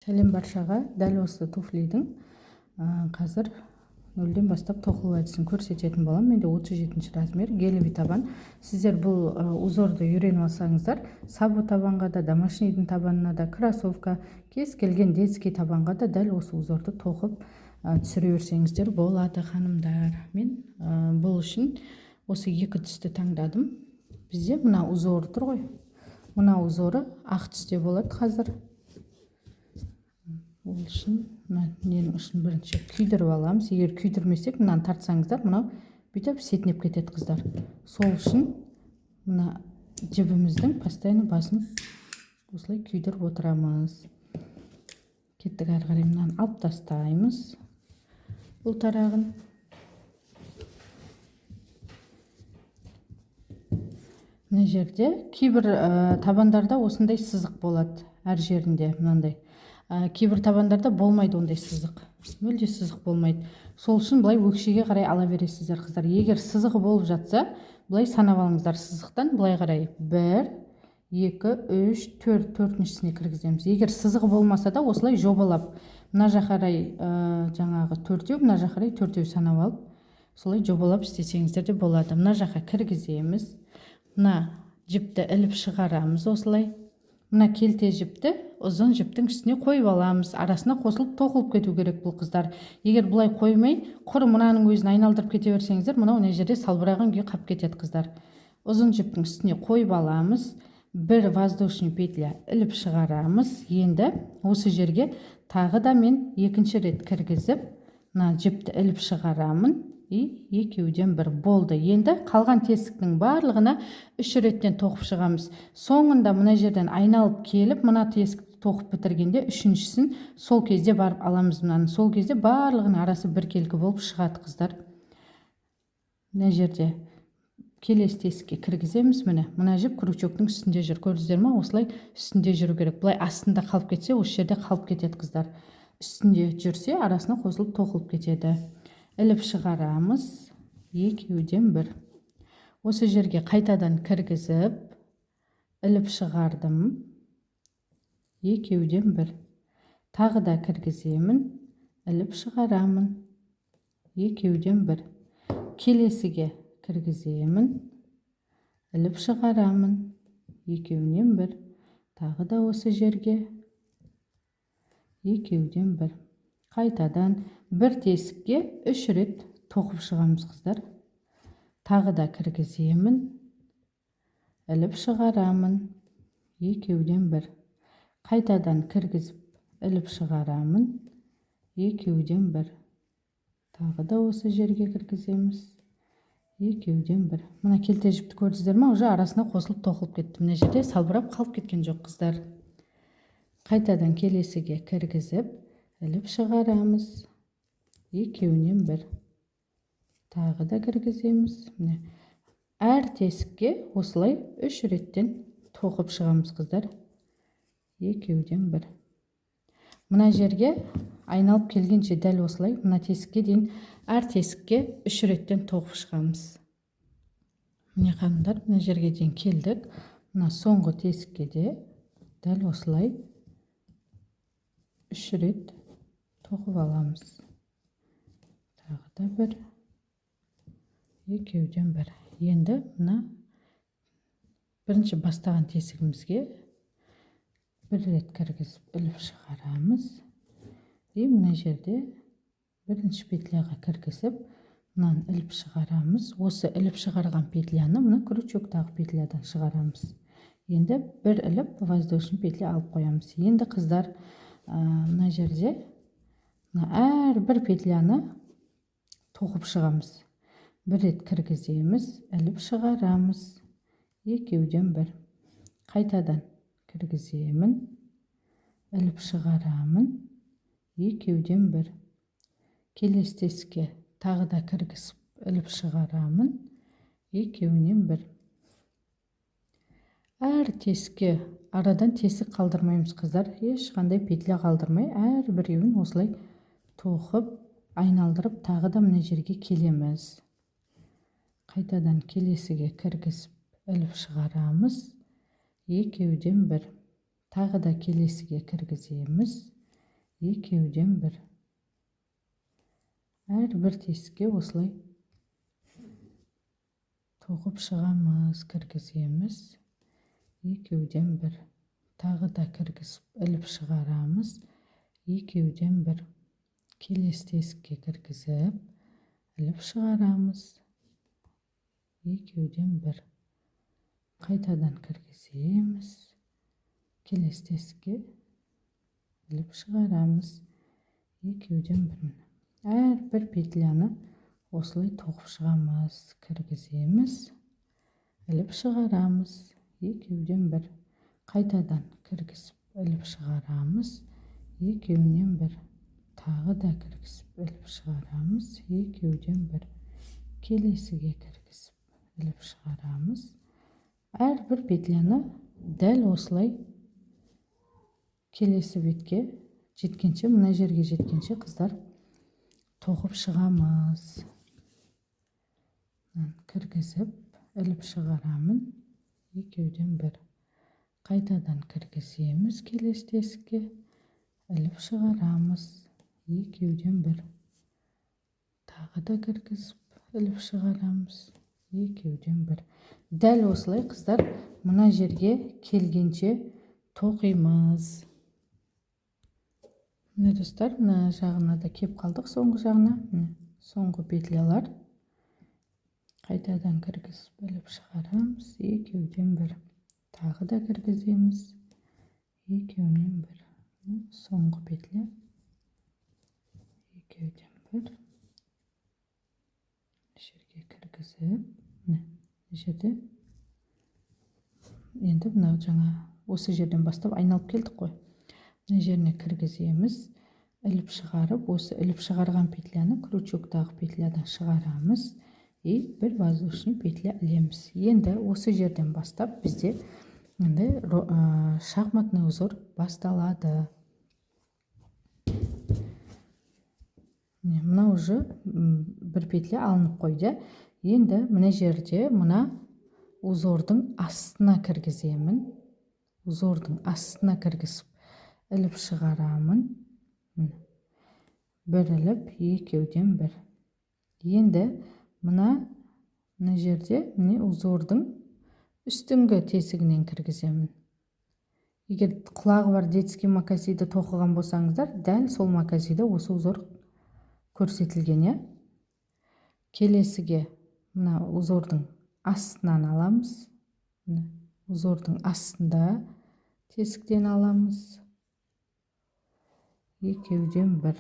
Сәлем баршаға. Дәл осы туфлидің қазір нөлден бастап тоқылу әдісін көрсететін боламын. Менде 37 размер гелевый табан. Сіздер бұл узорды үйреніп алсаңыздар, сабу табанға да, домашнийдің табанына да, кроссовка, кез келген детский табанға да дәл осы узорды тоқып түсіре берсеңіздер болады, ханымдар. Мен бұл үшін осы екі түсті таңдадым. Бізде мына узор тұр ғой. Мына узоры ақ түсте болады қазір. Ол үшін ненің ұшын бірінші күйдіріп аламыз. Егер күйдірмесек, мынаны тартсаңыздар, мынау бүйтіп сетінеп кетеді, қыздар. Сол үшін мына жібіміздің постоянно басын осылай күйдіріп отырамыз. Кеттік, ары қарай мынаны алып тастаймыз. Бұл тарағын. Мына жерде кейбір табандарда осындай сызық болады, әр жерінде мынандай. Кейбір табандарда болмайды ондай сызық. Мүлде сызық болмайды. Сол үшін былай өкшеге қарай ала бересіздер, қыздар. Егер сызығы болып жатса, былай санап алыңыздар сызықтан, былай қарай 1, 2, 3, 4, төртіншісіне кіргіземіз. Егер сызығы болмаса да, осылай жобалап, мына жақ қарай жаңағы 4-еу, мына жақ қарай 4-еу санап алып, солай жобалап істесеңіздер де болады. Мына жаққа кіргіземіз. Мына жіпті іліп шығарамыз осылай. Мына келте жіпті ұзын жіптің үстіне қойып аламыз. Арасына қосылып тоқылып кету керек бұл, қыздар. Егер бұлай қоймай, құр мұнаның өзін айналдырып кете берсеңіздер, мынау мына жерде салбыраған күйі қап кетеді, қыздар. Ұзын жіптің үстіне қойып аламыз. Бір воздушный петля іліп шығарамыз. Енді осы жерге тағы да мен екінші рет кіргізіп, мына жіпті іліп шығарамын. Екеуден бір болды. Енді қалған тесіктің барлығына 3 реттен тоқып шығамыз. Соңында мына жерден айналып келіп, мына тесікті тоқып бітіргенде үшіншісін сол кезде барып аламыз мынаны. Сол кезде барлығының арасы біркелкі болып шығады, қыздар. Мына жерде келесі тесікке кіргіземіз. Мына жіп крючоктың үстінде жүр. Көрдіңіздер ме? Осылай үстінде жүру керек. Бұлай астында қалып кетсе, осы жерде қалып кетеді, қыздар. Үстінде жүрсе, арасына қосылып тоқылып кетеді. Іліп шығарамыз. Екеуден бір. Осы жерге қайтадан кіргізіп, іліп шығардым. Екеуден бір. Тағы да кіргіземін, іліп шығарамын. Екеуден бір. Келесіге кіргіземін, іліп шығарамын. Екеуден бір. Тағы да осы жерге. Екеуден бір. Қайтадан бір тесікке 3 рет тоқып шығамыз, қыздар. Тағы да кіргіземін, іліп шығарамын. Екеуден бір. Қайтадан кіргізіп, іліп шығарамын. Екеуден бір. Тағы да осы жерге кіргіземіз. Екеуден бір. Мына келте жіпті көрдіңіздер ме? Уже арасына қосылып тоқылып кетті. Мына жерде салбырап қалып кеткен жоқ, қыздар. Қайтадан келесіге кіргізіп, іліп шығарамыз. Екеуінен бір. Тағы да кіргіземіз. Әр тесікке осылай 3 реттен тоқып шығамыз, қыздар. Екеуден бір. Мына жерге айналып келгенше дәл осылай, мына тесікке дейін әр тесікке 3 реттен тоқып шығамыз. Міне қандар, мына жерге дейін келдік. Мына соңғы тесікке де дәл осылай 3 рет тоқып аламыз. Тағы да бір. Екеуден бір. Енді мына бірінші бастаған тесігімізге 1 рет кіргізіп іліп шығарамыз. Мына жерде бірінші петляға кіргізіп, мынаны іліп шығарамыз. Осы іліп шығарған петляны мына крючоктағы петлядан шығарамыз. Енді бір іліп воздушный петля алып қоямыз. Енді, қыздар, мына жерде әр бір петляны тоқып шығамыз. 1 рет кіргіземіз, іліп шығарамыз. Екеуден бір. Қайтадан кіргіземін, іліп шығарамын. Екеуден бір. Келесі тесікке тағы да кіргізіп, іліп шығарамын. Екеуінен бір. Әр тесікке арадан тесік қалдырмаймыз, қыздар. Ешқандай петля қалдырмай, әр біреуін осылай тоқып, айналдырып, тағы да мына жерге келеміз. Қайтадан келесіге кіргізіп, іліп шығарамыз. Екеуден бір. Тағы да келесіге кіргіземіз. екеуден бір. Әрбір тесікке осылай тоқып шығамыз, кіргіземіз. Екеуден бір. Тағы да кіргізіп іліп шығарамыз. Екеуден бір. Келесі тесікке кіргізіп іліп шығарамыз. Екеуден бір. Қайтадан кіргіземіз. Келесі тесікке іліп шығарамыз. Екеуден бір. Әрбір петляны осылай тоқып шығамыз, кіргіземіз, іліп шығарамыз. Екеуден бір. Қайтадан кіргізіп іліп шығарамыз. Екеуден бір. Тағы да кіргізіп іліп шығарамыз. Екеуден бір. Келесіге кіргізіп іліп шығарамыз. Әрбір петляны дәл осылай келесі бетке жеткенше, мына жерге жеткенше қыздар тоқып шығамыз. Кіргізіп іліп шығарамын. Екеуден бір. Қайтадан кіргіземіз келесі тесікке, іліп шығарамыз. Екеуден бір. Тағы да кіргізіп іліп шығарамыз. Екеуден бір. Дәл осылай қыздар мына жерге келгенше тоқимыз. Міне достар, мына жағына да кеп қалдық, соңғы жағына. Соңғы петлялар. Қайтадан кіргізіп іліп шығарамыз. Екеуден бір. Тағы да кіргіземіз. Екеуден бір. Соңғы петля. Екеуден бір. Жерге кіргізіп, жерде енді мынау жаңа осы жерден бастап айналып келдік қой. Мына жеріне кіргіземіз, іліп шығарып, осы іліп шығарған петляны крючоктағы петлядан шығарамыз и бір воздушный петля ілеміз. Енді осы жерден бастап бізде шахматный узор басталады. Мына уже бір петля алынып қойды. Енді мына жерде мына узордың астына кіргіземін. Узордың астына кіргізіп іліп шығарамын. Бір іліп, екеуден бір. Енді мына жерде узордың үстіңгі тесігінен кіргіземін. Егер құлағы бар детский маказиді тоқыған болсаңыздар, дәл сол маказиді осы узор көрсетілген. Келесіге мына узордың астынан аламыз. Узордың астында тесіктен аламыз. Екеуден бір.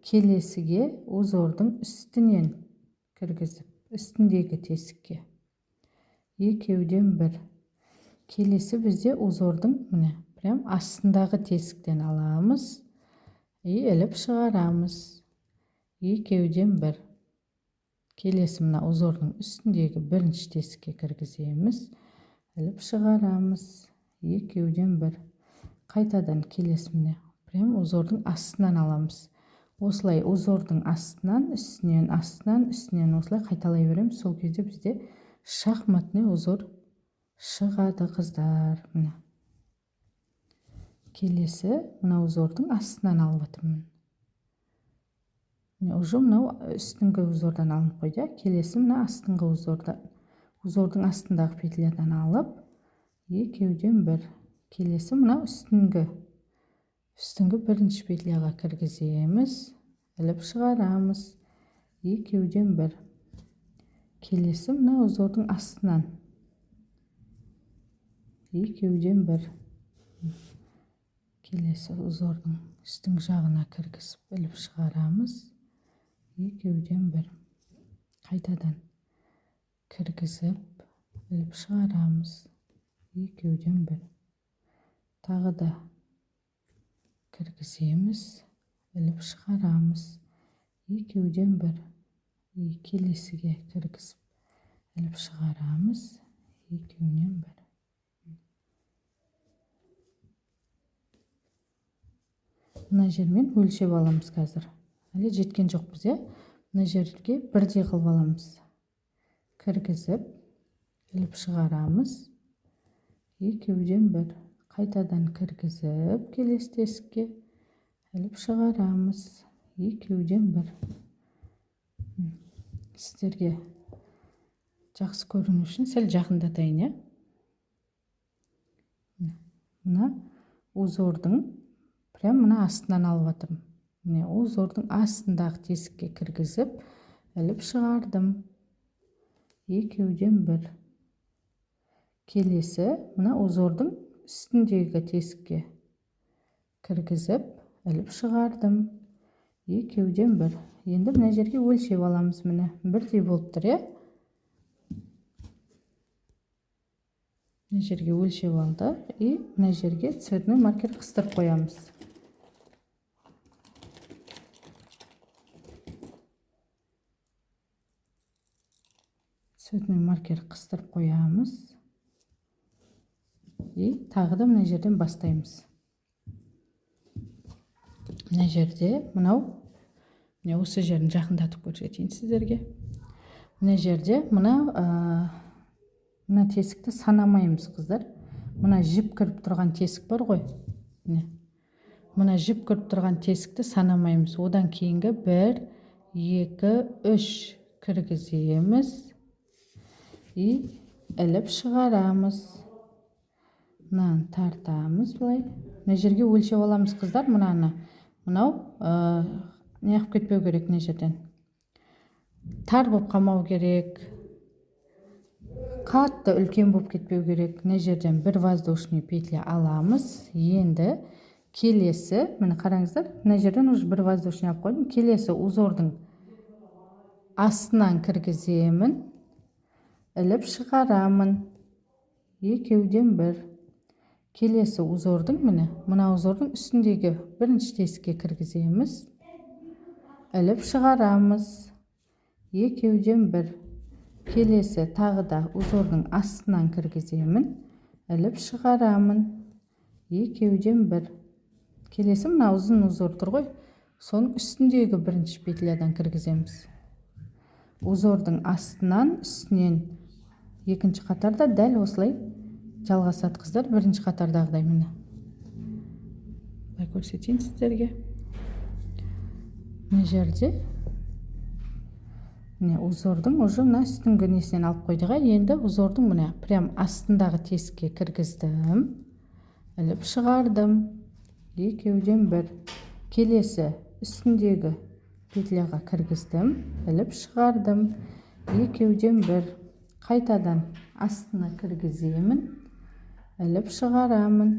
Келесіге узордың үстінен кіргізіп, үстіндегі тесікке. Екеуден бір. Келесі бізде узордың прям астындағы тесіктен аламыз. Іліп шығарамыз. Екеуден бір. Келесі мына узордың үстіндегі бірінші тесікке кіргіземіз. Іліп шығарамыз. Екеуден бір. Қайтадан келесі прям узордың астынан аламыз. Осылай узордың астынан, үстінен, астынан, үстінен осылай қайталай береміз. Сол кезде бізде шахматный узор шығады қыздар. Келесі мына узордың астынан алып жатырмын. Уже мынау үстіңгі узордан алынып қойды. Келесі мына астыңғы узордың астындағы петлядан алып, екеуден бір. Келесі мына үстіңгі бірінші петляға кіргіземіз, іліп шығарамыз. Екеуден бір. Келесі мына узордың астынан. Екеуден бір. Келесі узордың үстің жағына кіргізіп іліп шығарамыз. Екеуден бір. Қайтадан кіргізіп іліп шығарамыз. Екеуден бір. Тағы да кіргіземіз, іліп шығарамыз. Екеуден бір. Келесіге кіргізіп іліп шығарамыз. Екеуден бір. Мына жермен өлшеп аламыз қазір. Әлі жеткен жоқ бізде. Мына жерге бірдей қылып аламыз. Кіргізіп, іліп шығарамыз. Екеуден бір. Қайтадан кіргізіп, келесі тесікке іліп шығарамыз. Екеуден бір. Сіздерге жақсы көріну үшін сәл жақындатайын, иә? Мына узордың прям мына астынан алып жатырмын. Міне узордың астындағы тесікке кіргізіп, іліп шығардым. Екеуден бір. Келесі мына узордың үстіндегі тесікке кіргізіп, іліп шығардым. Екеуден бір. Енді мына жерге өлшеп аламыз, міне бірдей болып тұр, иә? Мына жерге өлшеп алды, и мына жерге цветной маркер қыстырып қоямыз. Цветной маркер қыстырып қоямыз. И тағы да мына жерден бастаймыз. Мына жерде мынау, міне осы жерін жақындатып көрсетейін сіздерге. Мына жерде мына тесікті санамаймыз, қыздар. Мына жіп кіріп тұрған тесік бар ғой. Мына жіп кіріп тұрған тесікті санамаймыз. Одан кейінгі 1, 2, 3 кіргіземіз. И іліп шығарамыз. Мынаны тартамыз былай. Мына жерге өлшеп аламыз, қыздар. Мынау неғып кетпеу керек мына жерден. Тар болып қалмау керек. Қатты үлкен болып кетпеу керек. Мына жерден бір воздушный петля аламыз. Енді келесі, міне қараңыздар, мына жерден уже бір воздушный алып қойдым. Келесі узордың астынан кіргіземін, іліп шығарамын. Екеуден бір. Келесі узордың, мына узордың үстіндегі бірінші тесікке кіргіземіз, іліп шығарамыз. Екеуден бір. Келесі тағы да узордың астынан кіргіземін, іліп шығарамын. Екеуден бір. Келесі мына ұзын узор тұр ғой, соның үстіндегі бірінші петлядан кіргіземіз. Узордың астынан үстінен екінші қатарда дәл осылай жалғасады, қыздар, бірінші қатардағыдай. Міне былай көрсетейін сіздерге. Мына жерде міне узордың уже мына үстіңгі несінен алып қойдық. Енді узордың міне прям астындағы тесікке кіргіздім, іліп шығардым. Екеуден бір. Келесі үстіндегі петляға кіргіздім, іліп шығардым. Екеуден бір. Қайтадан астына кіргіземін, іліп шығарамын.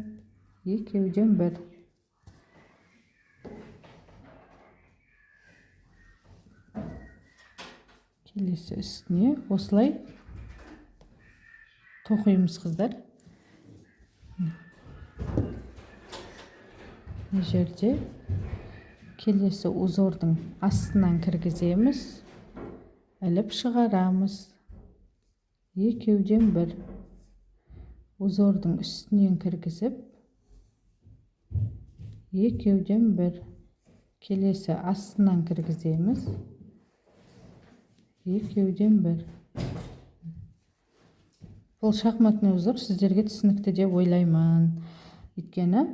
Екеуден бір. Келесі үстіне осылай тоқимыз, қыздар. Мына жерде келесі узордың астынан кіргіземіз, іліп шығарамыз. Екеуден бір. Узордың үстінен кіргізіп, екеуден бір. Келесі астынан кіргіземіз, екеуден бір. Бұл шахматный узор сіздерге түсінікті деп ойлаймын. Өйткені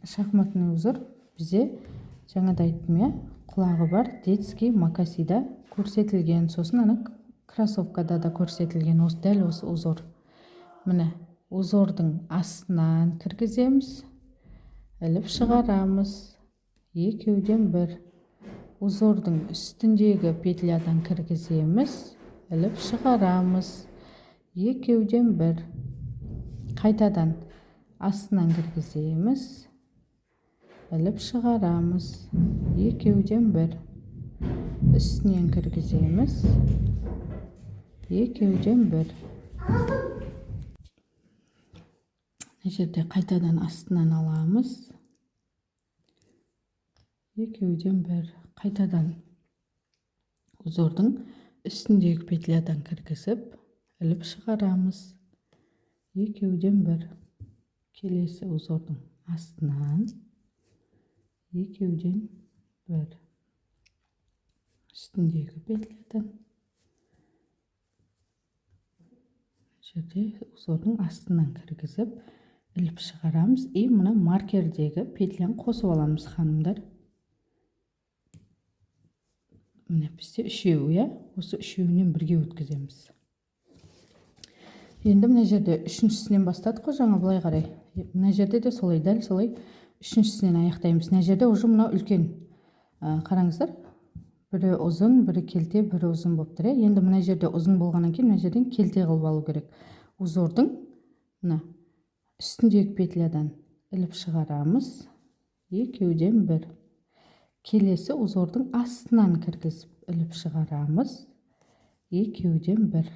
шахматный узор бізде жаңада айттым, құлағы бар детский макасида көрсетілген. Сосын кроссовкада да көрсетілген дәл осы узор. Міне узордың астынан кіргіземіз, іліп шығарамыз. Екеуден бір. Узордың үстіндегі петлядан кіргіземіз, іліп шығарамыз. Екеуден бір. Қайтадан астынан кіргіземіз, іліп шығарамыз. Екеуден бір. Үстінен кіргіземіз, екеуден бір. Мына жерде қайтадан астынан аламыз, екеуден бір. Қайтадан узордың үстіндегі петлядан кіргізіп, іліп шығарамыз. Екеуден бір. Келесі узордың астынан, екеуден бір. Үстіндегі петлядан. Жерде узордың астынан кіргізіп, іліп шығарамыз. И мына маркердегі петляны қосып аламыз, ханымдар. Міне бізде үшеуі, осы үшеуінен бірге өткіземіз. Енді мына жерде үшіншісінен бастадық қой, жаңа былай қарай. Мына жерде де солай, дәл солай үшіншісінен аяқтаймыз. Мына жерде уже мына үлкен. Қараңыздар, бірі ұзын, бірі келте, бірі ұзын болып тұр. Енді мына жерде ұзын болғаннан кейін мына жерден келте қылып алу керек. Узордың мына үстіндегі петлядан іліп шығарамыз. Екеуден бір. Келесі узордың астынан кіргізіп іліп шығарамыз. Екеуден бір.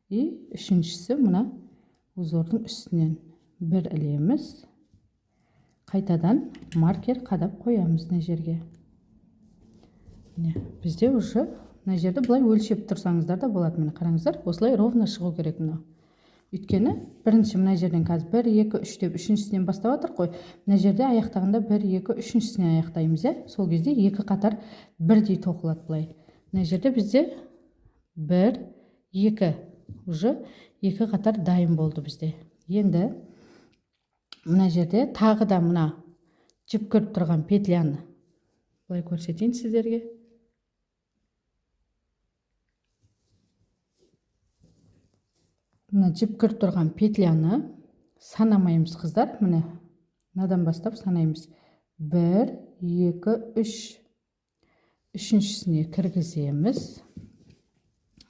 И үшіншісі мына узордың үстінен бір ілеміз. Қайтадан маркер қадап қоямыз мына жерге. Бізде уже мына жерде былай өлшеп тұрсаңыздар да болады. Міне қараңыздар, осылай ровно шығу керек мынау. Өйткені бірінші мына жерден қазір 1, 2, 3 деп үшіншісінен бастап жатыр қой. Мына жерде аяқтағанда 1, 2, үшіншісінен аяқтаймыз. Сол кезде екі қатар бірдей тоқылады былай. Мына жерде бізде 1, 2 уже екі қатар дайын болды бізде. Енді мына жерде тағы да мына жіп көріп тұрған петляны былай көрсетейін сіздерге. Мына жіп көріп тұрған петляны санамаймыз, қыздар. Міне мынадан бастап санаймыз. 1, 2, 3. Үшіншісіне кіргіземіз.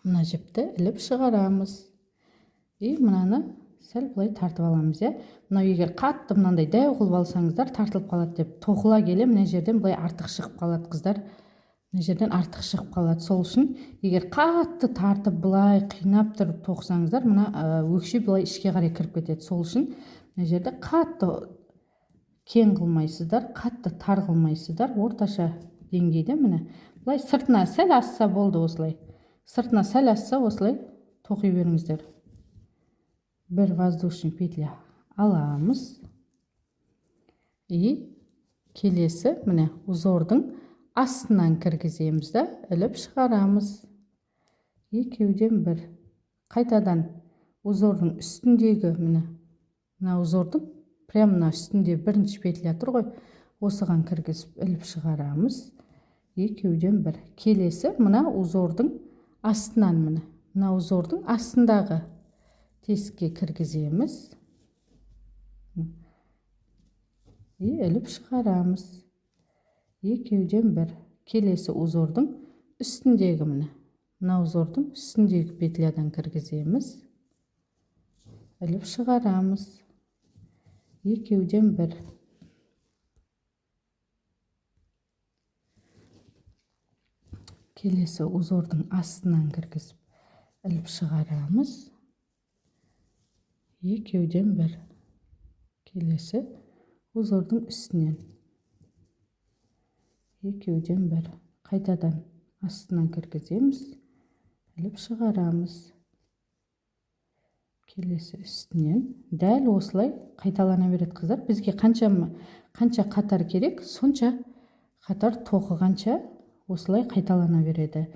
Мына жіпті іліп шығарамыз. И мынаны сәл былай тартып аламыз. Мынау егер қатты мынандай дәу қылып алсаңыздар, тартылып қалады деп тоқыла келе мына жерден былай артық шығып қалады, қыздар. Мына жерден артық шығып қалады. Сол үшін егер қатты тартып былай қинап тұрып тоқсаңыздар, мына өкше былай ішке қарай кіріп кетеді. Сол үшін мына жерде қатты кең қылмайсыздар, қатты тар қылмайсыздар, орташа деңгейде міне. Былай сыртына сәл асса болды осылай. Сыртына сәл асса осылай тоқи беріңіздер. Бір воздушный петля аламыз. И келесі міне узордың астынан кіргіземіз да іліп шығарамыз. Екеуден бір. Қайтадан узордың үстіндегі мына узордың прям мына үстінде бірінші петля тұр ғой, осыған кіргізіп іліп шығарамыз. Екеуден бір. Келесі мына узордың астынан мына узордың астындағы тесікке кіргіземіз. И іліп шығарамыз. Екеуден бір. Келесі узордың үстіндегі мына узордың үстіндегі петлядан кіргіземіз. Іліп шығарамыз. Екеуден бір. Келесі узордың астынан кіргізіп іліп шығарамыз. Екеуден бір. Келесі узордың үстінен. Екеуден бір. Қайтадан астынан кіргіземіз. Іліп шығарамыз. Келесі үстінен. Дәл осылай қайталана береді, қыздар. Бізге қанша қатар керек, сонша қатар тоқығанша осылай қайталана береді.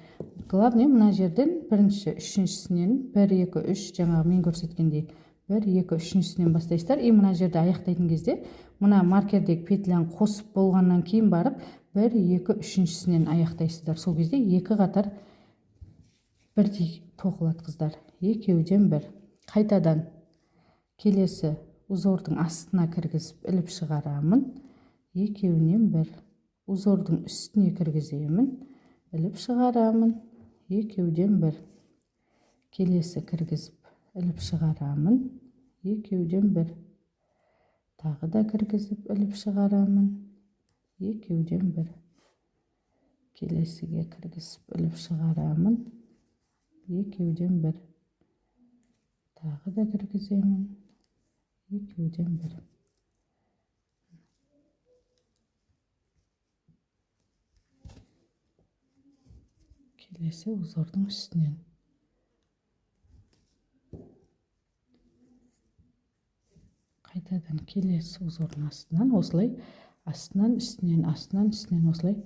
Главное, мына жерден бірінші, үшіншісінен 1, 2, 3 жаңағы мен көрсеткендей 1, 2, үшіншісінен бастайсыздар. И мына жерде аяқтайтын кезде мына маркердегі петляны қосып болғаннан кейін барып 1, 2, үшіншісінен аяқтайсыздар. Сол кезде екі қатар бірдей тоқылады, қыздар. Екеуден бір. Қайтадан келесі узордың астына кіргізіп іліп шығарамын. Екеуінен бір. Узордың үстіне кіргіземін. Іліп шығарамын. Екеуден бір. Келесі кіргізіп іліп шығарамын. Екеуден бір. Тағы да кіргізіп іліп шығарамын. Екеуден бір. Келесіге кіргізіп іліп шығарамын. Екеуден бір. Тағы да кіргіземін. Екеуден бір. Келесі узордың үстінен. Қайтадан келесі узордың астынан осылай астынан үстінен осылай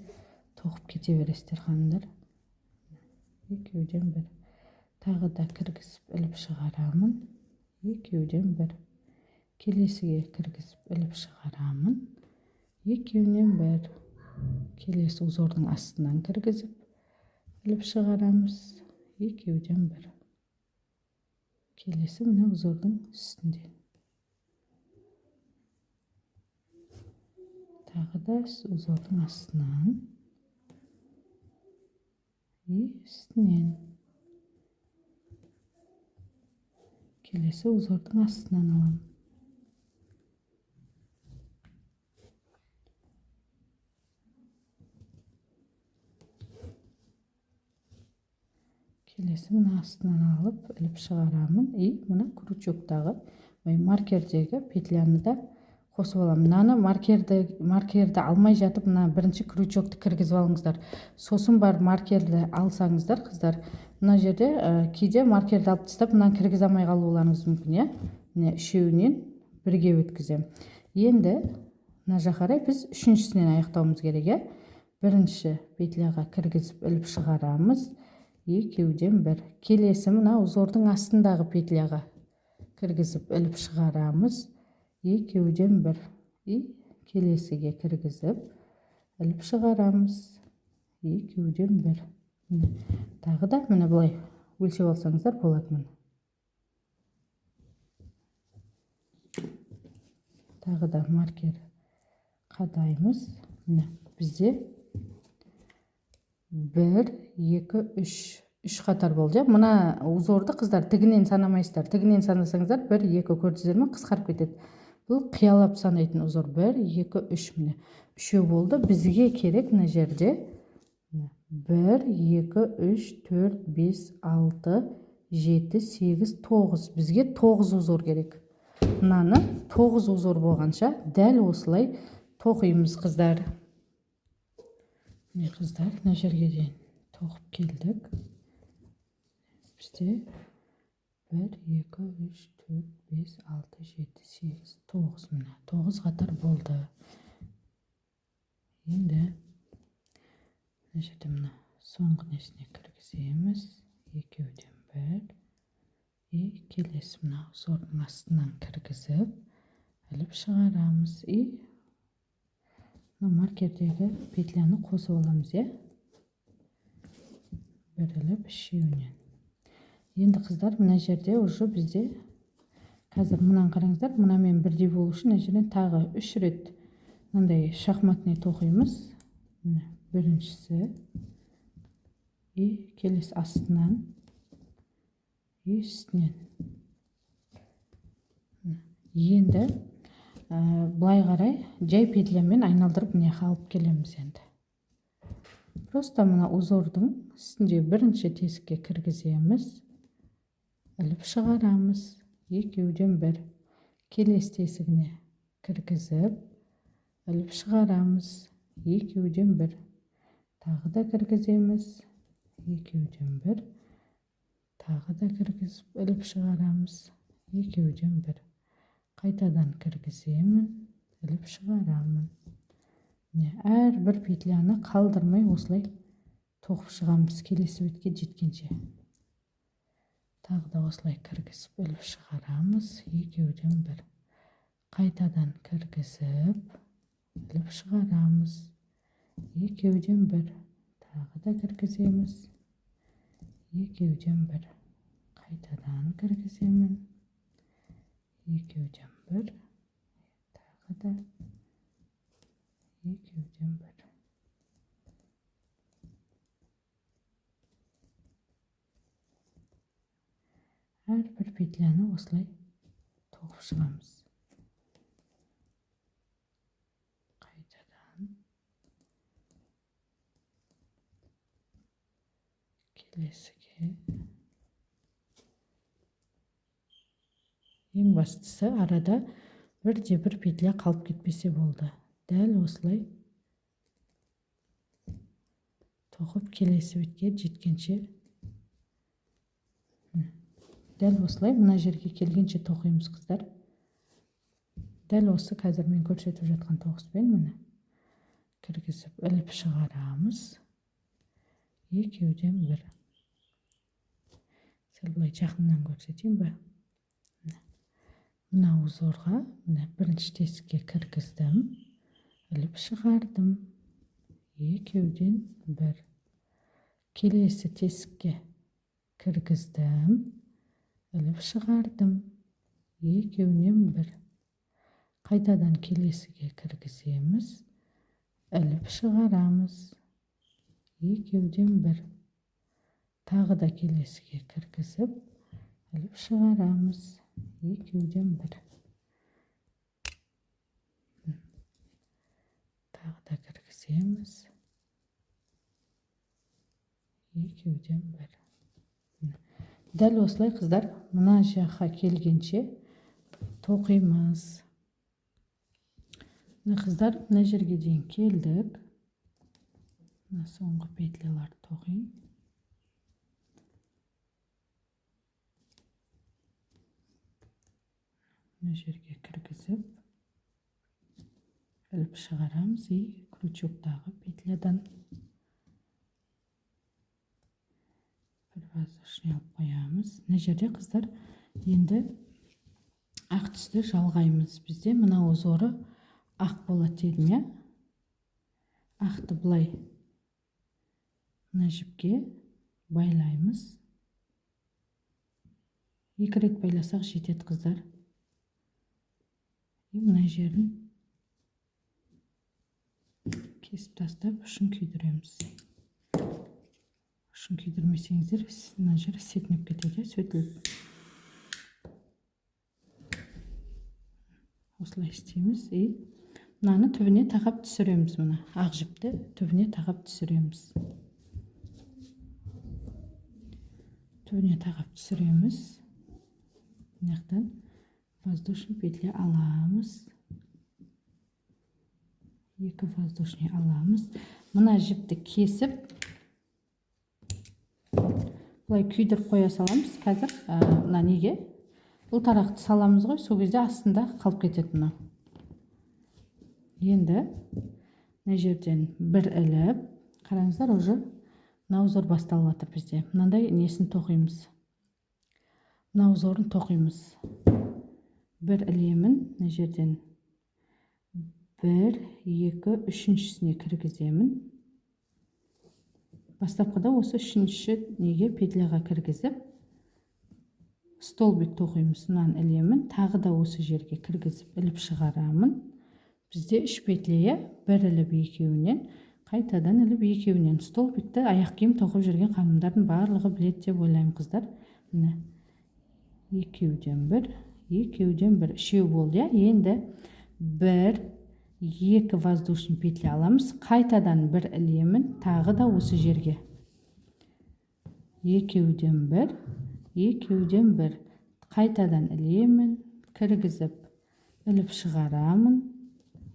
тоқып кете бересіздер, ханымдар. Екеуден бір. Тағы да кіргізіп іліп шығарамын. Екеуден бір. келесіге кіргізіп іліп шығарамын. Екеуінен бір. Келесі узордың астынан кіргізіп іліп шығарамыз. Екеуден бір. Келесі мына узордың үстінде. Тағы да узордың астынан и үстінен. Келесі узордың астынан аламын. Келесі мына астынан алып іліп шығарамын. И мына крючоктағы маркердегі петляны да қосып аламын. Мынаны маркерді алмай жатып, мына бірінші крючокты кіргізіп алыңыздар. Сосын бар маркерді алсаңыздар, қыздар, мына жерде кейде маркерді алып тастап, мынаны кіргізе алмай қалуларыңыз мүмкін, Міне үшеуінен бірге өткіземін. Енді мына жақарай біз үшіншісінен аяқтауымыз керек, Бірінші петляға кіргізіп іліп шығарамыз. Екеуден бір. Келесі мына узордың астындағы петляға кіргізіп іліп шығарамыз. Екеуден бір. И келесіге кіргізіп іліп шығарамыз. Екеуден бір. Тағы да міне былай өлшеп алсаңыздар болады. Тағы да маркер қадаймыз. Міне бізде 1, 2, 3. 3 қатар болды. Мына узорды қыздар тігінен санамайсыздар. Тігінен санасаңыздар 1, 2 көрдіңіздер ме, қысқарып кетеді. Бұл қиялап санайтын узор. 1, 2, 3 міне. 3 болды. Бізге керек мына жерде 1, 2, 3, 4, 5, 6, 7, 8, 9. Бізге 9 узор керек. Мынаны 9 узор болғанша дәл осылай тоқимыз, қыздар. Міне қыздар, мына жерге дейін тоқып келдік. Бізде 1, 2, 3, 4, 5, 6, 7, 8, 9 міне. 9 қатар болды. Енді мына жерде мына соңғы несіне кіргіземіз. Екеуден бір. И келесі мына узордың астынан кіргізіп іліп шығарамыз. И маркердегі петляны қосып аламыз, бір іліп үшеуінен. Енді қыздар, мына жерде уже бізде қазір мынаны қараңыздар, мынамен бірдей болу үшін мына жерден тағы 3 рет мынандай шахматный тоқимыз. Біріншісі и келесі астынан и үстінен. Енді былай қарай жай петлямен айналдырып міне алып келеміз енді. Просто мына узордың үстінде бірінші тесікке кіргіземіз, іліп шығарамыз. Екеуден бір. Келесі тесігіне кіргізіп іліп шығарамыз. Екеуден бір. Тағы да кіргіземіз. Екеуден бір. Тағы да кіргізіп іліп шығарамыз. Екеуден бір. Қайтадан кіргіземін, іліп шығарамын. Әр бір петляны қалдырмай осылай тоқып шығамыз келесі бетке жеткенше. Тағы да осылай кіргізіп іліп шығарамыз. Екеуден бір. Қайтадан кіргізіп іліп шығарамыз. Екеуден бір. Тағы да кіргіземіз. Екеуден бір. Қайтадан кіргіземін. Екеуден бір. Тағы да екеуден бір. Әр бір петляны осылай тоқып шығамыз. Қайтадан келесіге. Ең бастысы арада бірде бір петля қалып кетпесе болды. Дәл осылай тоқып келесі бетке жеткенше, дәл осылай мына жерге келгенше тоқимыз, қыздар. Дәл осы қазір мен көрсетіп жатқан тоқыспен міне кіргізіп іліп шығарамыз. Екеуден бір. Сәл былай жақыннан көрсетейін бе? мына узорға мына бірінші тесікке кіргіздім, іліп шығардым, екеуден бір. Келесі тесікке кіргіздім, іліп шығардым, екеуінен бір. Қайтадан келесіге кіргіземіз, іліп шығарамыз, екеуден бір. Тағы да келесіге кіргізіп, іліп шығарамыз, екеуден бір. Тағы да кіргіземіз, екеуден бір. Дәл осылай қыздар, мына жаққа келгенше тоқимыз. Мына қыздар, мына жерге дейін келдік. Мына соңғы петляларды тоқиын. Мына жерге кіргізіп, іліп шығарамыз и крючоктағы петлядан бір воздушный алып қоямыз. Мына жерде қыздар, енді ақ түсті жалғаймыз. Бізде мына узоры ақ болады дедім, я? Ақты былай мына жіпке байлаймыз. 2 рет байласақ жетеді қыздар. Мына жерін кесіп тастап, ұшын күйдіреміз. Ұшын күйдірмесеңіздер, мына жер сетініп кетеді, сөйтіліп. Осылай істейміз. Мынаны түбіне тағап түсіреміз. Мына ақ жіпті түбіне тағап түсіреміз. Түбіне тағап түсіреміз. Мынаяқтан воздушный петля аламыз. 2 воздушный аламыз. Мына жіпті кесіп, бұлай күйдіріп қоя саламыз. Қазір мына неге? Бұл тарақты саламыз ғой, сол кезде астында қалып кетеді мына. Енді мына жерден бір іліп, қараңыздар, уже мына узор басталып жатыр бізде. Мынандай несін тоқимыз. Мына узорын тоқимыз. Бір ілемін, мына жерден 1, 2, үшіншісіне кіргіземін. Бастапқыда осы үшінші неге петляға кіргізіп, столбик тоқимыз. Мынаны ілемін, тағы да осы жерге кіргізіп іліп шығарамын. Бізде 3 петля, бір іліп екеуінен, қайтадан іліп екеуінен. Столбикті аяқ киім тоқып жүрген ханымдардың барлығы біледі деп ойлаймын қыздар. Міне екеуден бір, екеуден бір, үшеу болды. Енді 1, 2 воздушный петля аламыз. Қайтадан бір ілемін, тағы да осы жерге. Екеуден бір, екеуден бір. Қайтадан ілемін, кіргізіп іліп шығарамын.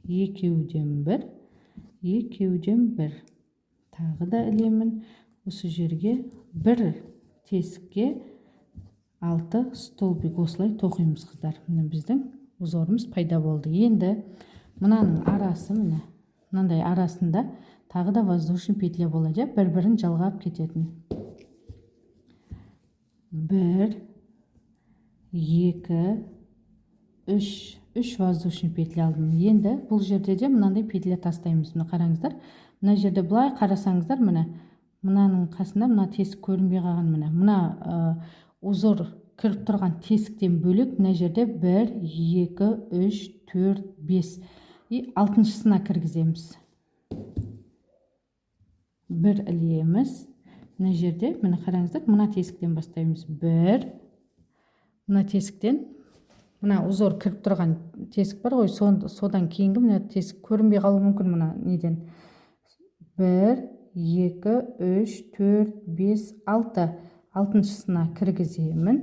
Екеуден бір, екеуден бір. Тағы да ілемін, осы жерге бір тесікке 6 столбик осылай тоқимыз қыздар. Міне біздің узорымыз пайда болды. Енді мынаның арасы, міне мынандай арасында тағы да воздушный петля болады, бір-бірін жалғап кететін. 1, 2, 3 воздушный петля алдым. Енді бұл жерде де мынандай петля тастаймыз. Мына қараңыздар. Мына жерде былай қарасаңыздар, мынаның қасында мына тесік көрінбей қалған. Мына узор кіріп тұрған тесіктен бөлек мына жерде 1, 2, 3, 4, 5 и 6-шысына кіргіземіз. Бір ілеміз. Мына жерде, мына қараңыздар, мына тесіктен бастаймыз. 1, мына тесіктен, мына узор кіріп тұрған тесік бар ғой, содан кейінгі мына тесік көрінбей қалуы мүмкін мына неден. 1, 2, 3, 4, 5, 6. 6-шысына кіргіземін,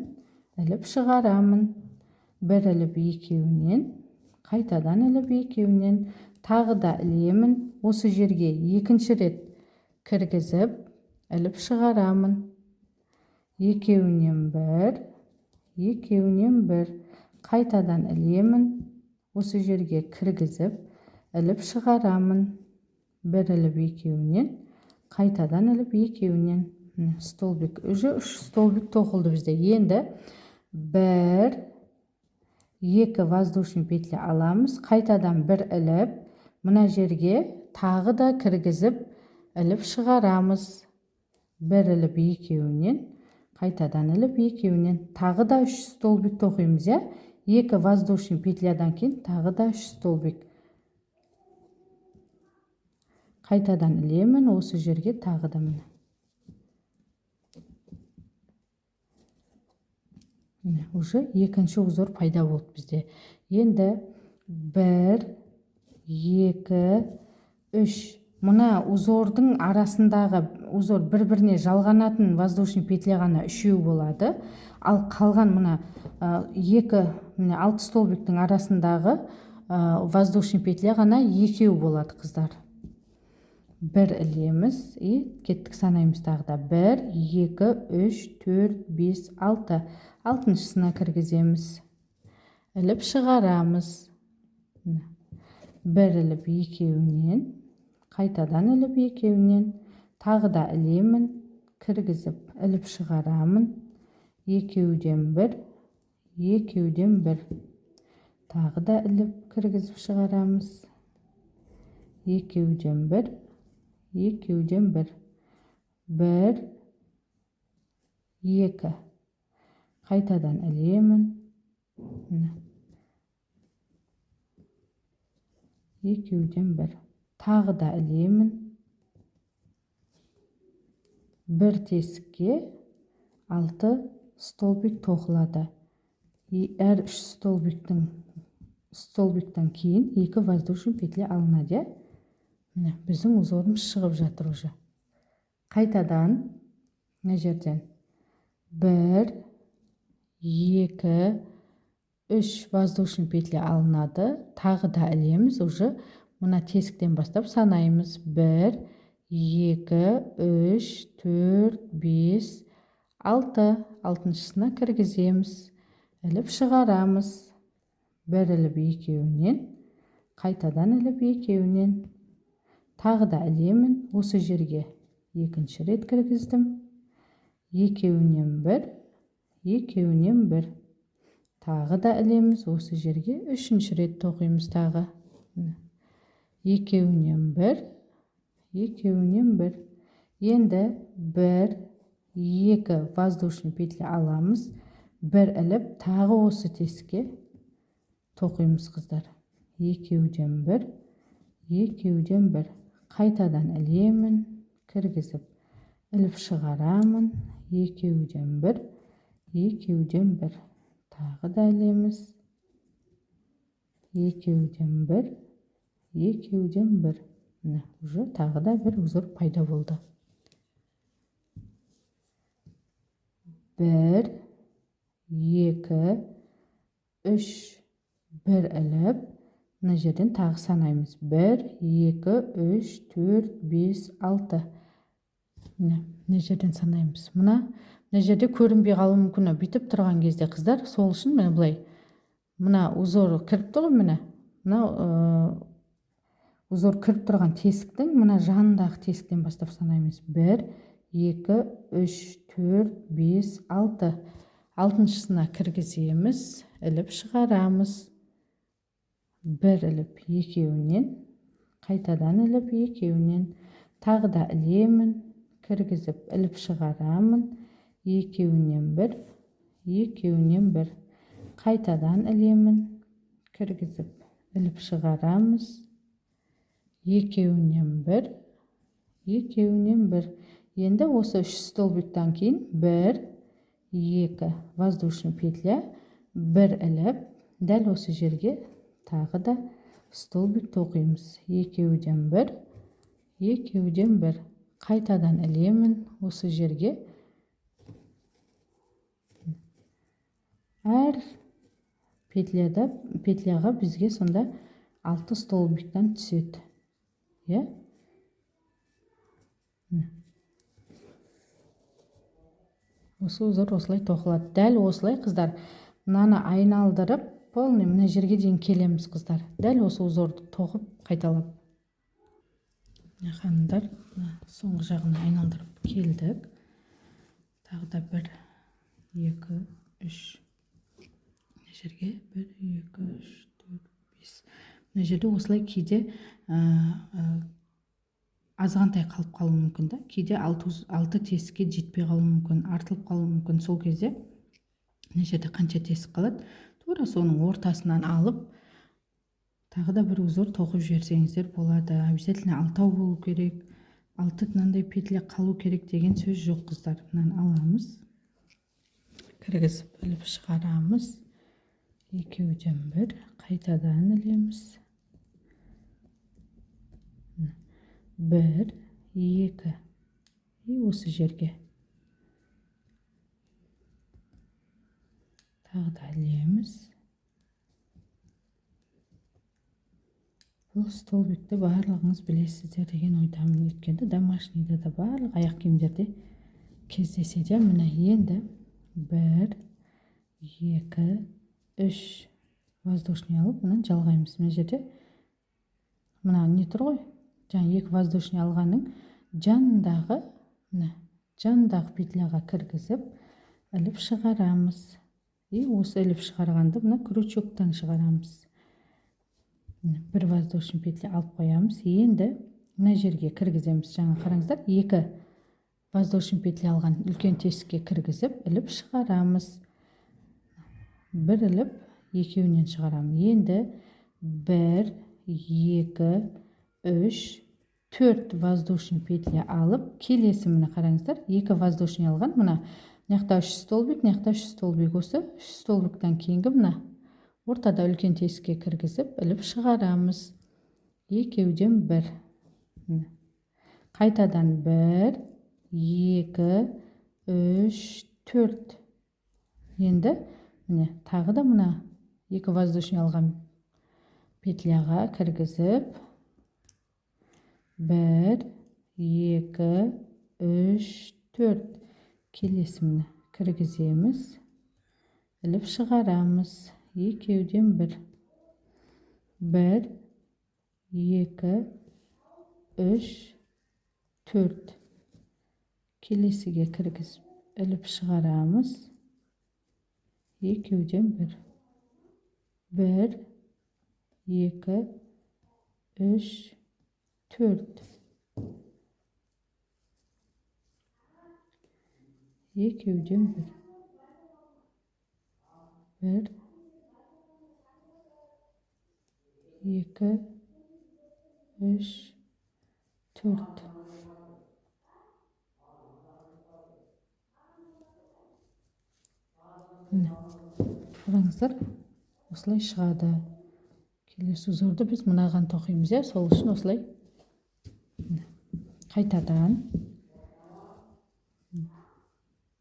іліп шығарамын. Бір іліп екеуінен, қайтадан іліп екеуінен, тағы да ілемін. Осы жерге екінші рет кіргізіп, іліп шығарамын. Екеуінен бір, екеуінен бір. Қайтадан ілемін. Осы жерге кіргізіп, іліп шығарамын. Бір іліп екеуінен, қайтадан іліп екеуінен. Столбик. Уже 3 столбик тоқылды бізде. Енді 1, 2 воздушный петля аламыз, қайтадан бір іліп, мына жерге тағы да кіргізіп, іліп шығарамыз. Бір іліп екеуінен, қайтадан іліп екеуінен, тағы да 3 столбик тоқимыз, 2 воздушный петлядан кейін тағы да 3 столбик. Қайтадан ілемін, осы жерге тағы да міне. Уже екінші узор пайда болды бізде. Енді 1, 2, 3. Мына узордың арасындағы узор бір-біріне жалғанатын воздушный петля ғана 3 болады. Ал қалған мына 2, 6 столбиктің арасындағы воздушный петля ғана 2 болады, қыздар. 1 ілеміз, кеттік санаймыз тағы да. 1, 2, 3, 4, 5, 6. Алтыншысына кіргіземіз. Іліп шығарамыз. 1 іліп екеуінен, қайтадан іліп екеуінен, тағы да ілемін, кіргізіп, іліп шығарамын. Екеуден 1, екеуден 1. Тағы да іліп, кіргізіп шығарамыз. Екеуден 1, екеуден 1. 1, 2. Қайтадан ілемін. Екеуден 1. Тағы да ілемін. Бір тесікке 6 столбик тоқылады. Әр 3 столбиктен кейін 2 воздушный петля алынады. Біздің узорымыз шығып жатыр уже. Қайтадан мына жерден 1, 2, 3 воздушный петля алынады. Тағы да ілеміз, уже мына тесіктен бастап санаймыз. 1, 2, 3, 4, 5, 6. Алтыншысына кіргіземіз. Іліп шығарамыз. 1 іліп екеуінен, қайтадан іліп екеуінен. Тағы да ілемін, осы жерге екінші рет кіргіздім. Екеуінен 1, екеуінен 1. Тағы да ілеміз, осы жерге үшінші рет тоқимыз тағы. Екеуінен 1, екеуінен 1. Енді 1, 2 воздушный петля аламыз. 1 іліп, тағы осы тесікке тоқимыз, қыздар. Екеуден 1, екеуден 1. Қайтадан ілемін, кіргізіп, іліп шығарамын. Екеуден 1, екеуден 1. Тағы да ілеміз. Екеуден 1, екеуден 1. Уже тағы да бір узор пайда болды. 1, 2, 3, 1 іліп, мына жерден тағы санаймыз. 1, 2, 3, 4, 5, 6. Мына жерден санаймыз. Мына жерде көрінбей қалуы мүмкін. Бүйтіп тұрған кезде, қыздар, сол үшін міне былай. Мына узор кіріп тұр ғой, міне. Мына узор кіріп тұрған тесіктің мына жанындағы тесіктен бастап санаймыз. 1, 2, 3, 4, 5, 6. Алтыншысына кіргіземіз, іліп шығарамыз. 1 іліп екеуінен, қайтадан іліп екеуінен. Тағы да ілемін, кіргізіп, іліп шығарамын. Екеуінен 1, екеуінен 1. Қайтадан ілемін, кіргізіп, іліп шығарамыз. Екеуінен 1, екеуінен 1. Енді осы 3 столбиктан кейін 1, 2 воздушный петля, 1 іліп, дәл осы жерге тағы да столбик тоқимыз. Екеуден 1, екеуден 1. Қайтадан ілемін, осы жерге. Әр петляға бізге сонда 6 столбиктан түседі. Осы узор осылай тоқылады. Дәл осылай, қыздар, мынаны айналдырып, полный мына жерге дейін келеміз, қыздар. Дәл осы узорды тоқып қайталап. Ханымдар, соңғы жағына айналдырып келдік. Тағы да 1, 2, 3. жерге 1 2 3 4 5. Мына жерде осылай кейде азғантай қалып қалуы мүмкін да. Кейде 6 тесікке жетпей қалуы мүмкін, артылып қалуы мүмкін. Сол кезде мына жерде қанша тесік қалады, тура соның ортасынан алып тағы да бір узор тоқып жіберсеңіздер болады. Обязательно 6 болу керек, 6 мынандай петля қалу керек деген сөз жоқ, қыздар. Мынаны аламыз, кіргізіп іліп шығарамыз. Екеуден бір, қайтадан ілеміз. 1 2 и осы жерге тағы да ілеміз. Бұл столбикті барлығыңыз білесіздер деген ойдамын. Өйткені домашнийде да барлық аяқ киімдерде кездеседі. Міне енді 1 2 3 воздушный алып, мынаны жалғаймыз. Мына жерде мына не тұр ғой? Жаңа 2 воздушный алғаның жанындағы, мына жанындағы петляға кіргізіп, іліп шығарамыз. И осы іліп шығарғанды мына крючоктан шығарамыз. Бір воздушный петля алып қоямыз. Енді мына жерге кіргіземіз. Жаңа қараңыздар, 2 воздушный петля алған үлкен тесікке кіргізіп, іліп шығарамыз. Бір іліп, екеуінен шығарамыз. Енді 1 2 3 4 воздушный петля алып, келесі міне қараңыздар, 2 воздушный алған, мына мынақта 3 столбик, мынақта 3 столбик. Осы 3 столбиктан кейінгі мына ортада үлкен тесікке кіргізіп, іліп шығарамыз. Екеуден бір. Қайтадан 1 2 3 4. Енді міне тағы да мына 2 воздушный алған петляға кіргізіп, 1 2 3 4. Келесі міне кіргіземіз, іліп шығарамыз. Екеуден бір. 1 2 3 4. Келесіге кіргізіп, іліп шығарамыз. Екеуден бір. 1 2 3 4. Екеуден бір. 1 2 3 4. Қараңыздар, осылай шығады. Келесі узорды біз мынаған тоқимыз, сол үшін осылай. Қайтадан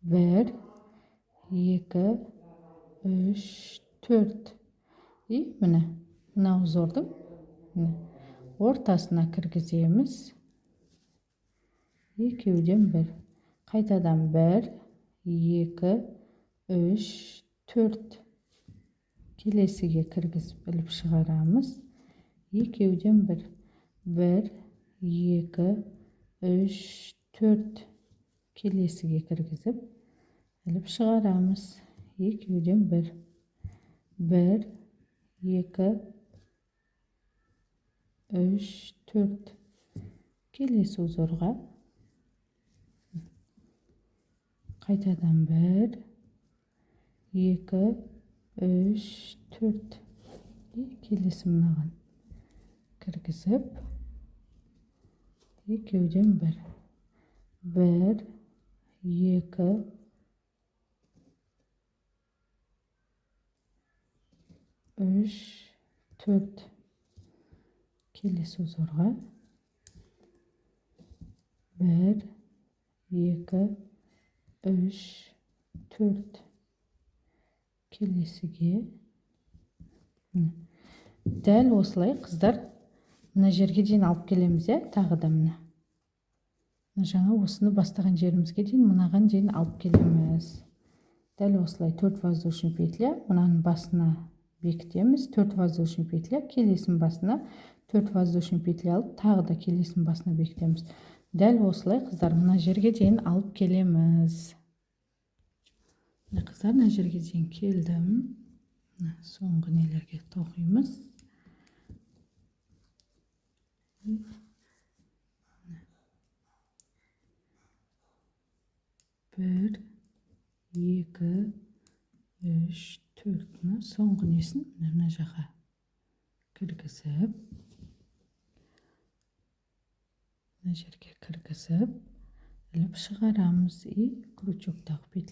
1 2 3 4. И мына узордың ортасына кіргіземіз. Екеуден бір. Қайтадан 1 2 3 4. Келесіге кіргізіп, іліп шығарамыз. Екеуден бір. 1 2 3 4. Келесіге кіргізіп, іліп шығарамыз. Екеуден бір. 1 2 3 4. Келесі узорға қайтадан 1 2 3 4. Келесі мынаған кіргізіп, екеуден бір. 1 2 3 4. Келесі узорға 1 2 3 4. Келесіге дәл осылай, қыздар, мына жерге дейін алып келеміз, тағы да мына жаңа осыны бастаған жерімізге дейін мынаған дейін алып келеміз. Дәл осылай 4 воздушный петля, мынаның басына бекітеміз, 4 воздушный петля, келесінің басына 4 воздушный петля алып, тағы да келесінің басына бекітеміз. Дәл осылай, қыздар, мына жерге дейін алып келеміз. Қыздар, мына жерге дейін келдім. соңғы нелерге тоқимыз. Бір, екі, үш, төрт. Соңғы несін мына жаққа кіргізіп, мына жерге кіргізіп, іліп шығарамыз и крючоктағы петля